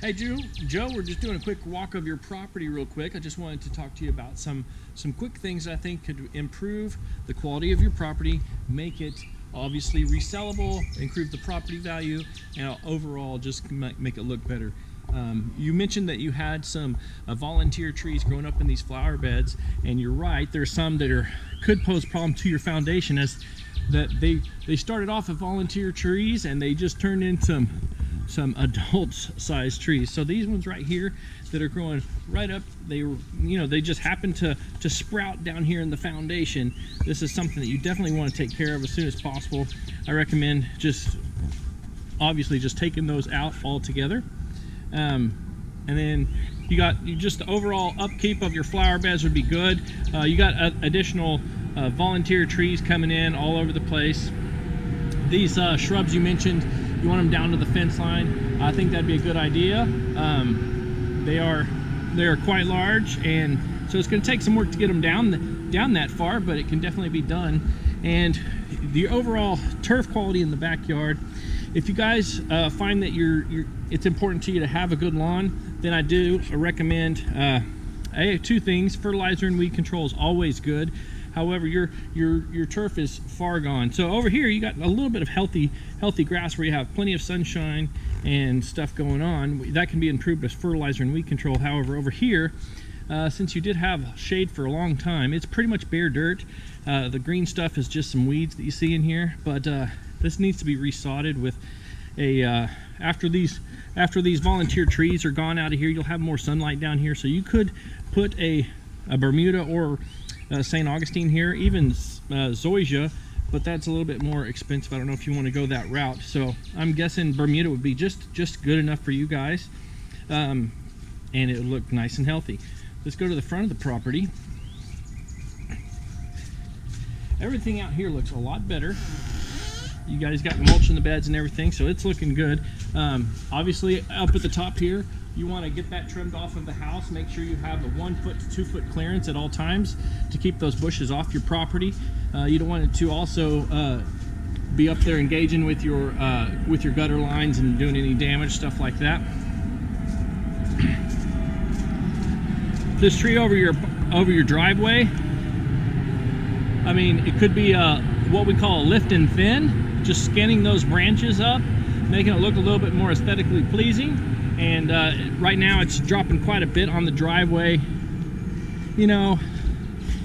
Hey Joe, we're just doing a quick walk of your property real quick. I just wanted to talk to you about some quick things I think could improve the quality of your property, make it obviously resellable, improve the property value, and overall just make it look better. You mentioned that you had some volunteer trees growing up in these flower beds, and you're right, there's some that could pose problem to your foundation, as that they started off as volunteer trees and they just turned into some adult sized trees. So these ones right here that are growing right up, they just happen to sprout down here in the foundation. This is something that you definitely want to take care of as soon as possible. I recommend obviously just taking those out altogether. And then just the overall upkeep of your flower beds would be good. You got additional volunteer trees coming in all over the place. These shrubs you mentioned, you want them down to the fence line. I think that'd be a good idea. They are quite large, and so it's going to take some work to get them down that far, but it can definitely be done. And the overall turf quality in the backyard, if you guys find that it's important to you to have a good lawn, then I recommend two things. Fertilizer and weed control is always good. However, your turf is far gone. So over here you got a little bit of healthy grass where you have plenty of sunshine and stuff going on. That can be improved with fertilizer and weed control. However, over here, since you did have shade for a long time, it's pretty much bare dirt. The green stuff is just some weeds that you see in here, but this needs to be resodded with after these volunteer trees are gone out of here, you'll have more sunlight down here. So you could put a Bermuda or St. Augustine here, even zoysia, but that's a little bit more expensive. I don't know if you want to go that route. So I'm guessing Bermuda would be just good enough for you guys, and it would look nice and healthy. Let's go to the front of the property. Everything out here looks a lot better. You guys got mulch in the beds and everything, so it's looking good. Obviously up at the top here, you want to get that trimmed off of the house. Make sure you have a 1 foot to 2 foot clearance at all times to keep those bushes off your property. You don't want it to also be up there engaging with your gutter lines and doing any damage, stuff like that. This tree over your driveway, I mean, it could be what we call a lift and thin, just skinning those branches up, making it look a little bit more aesthetically pleasing. And right now it's dropping quite a bit on the driveway. You know,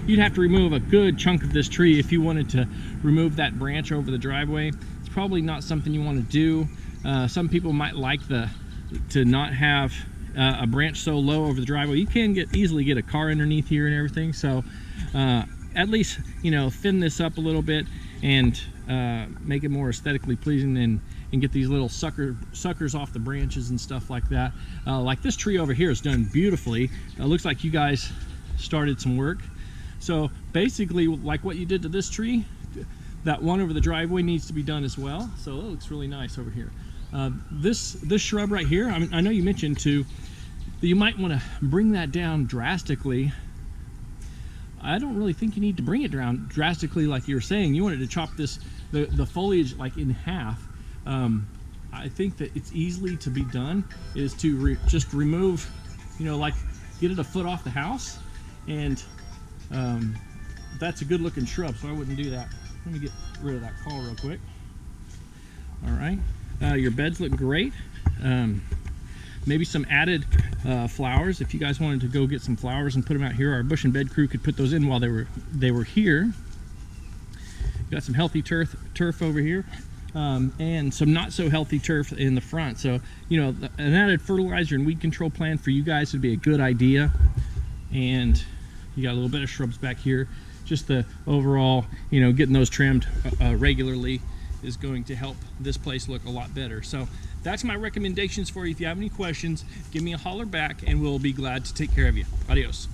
you'd have to remove a good chunk of this tree if you wanted to remove that branch over the driveway. It's probably not something you want to do. Some people might like to not have a branch so low over the driveway. You can easily get a car underneath here and everything. So at least, you know, thin this up a little bit and make it more aesthetically pleasing, and get these little suckers off the branches and stuff like that. Like this tree over here is done beautifully. Looks like you guys started some work. So basically, like what you did to this tree, that one over the driveway needs to be done as well. So it looks really nice over here. This shrub right here, I know you mentioned too that you might want to bring that down drastically. I don't really think you need to bring it down drastically like you were saying. You wanted to chop the foliage like in half. I think that it's easily to be done, is to just remove, you know, like get it a foot off the house, and that's a good looking shrub, so I wouldn't do that. Let me get rid of that call real quick. All right, your beds look great. Maybe some added flowers. If you guys wanted to go get some flowers and put them out here, our bush and bed crew could put those in while they were here. Got some healthy turf over here, and some not so healthy turf in the front. So, you know, an added fertilizer and weed control plan for you guys would be a good idea. And you got a little bit of shrubs back here. Just the overall, you know, getting those trimmed regularly is going to help this place look a lot better. So that's my recommendations for you. If you have any questions, give me a holler back and we'll be glad to take care of you. Adios.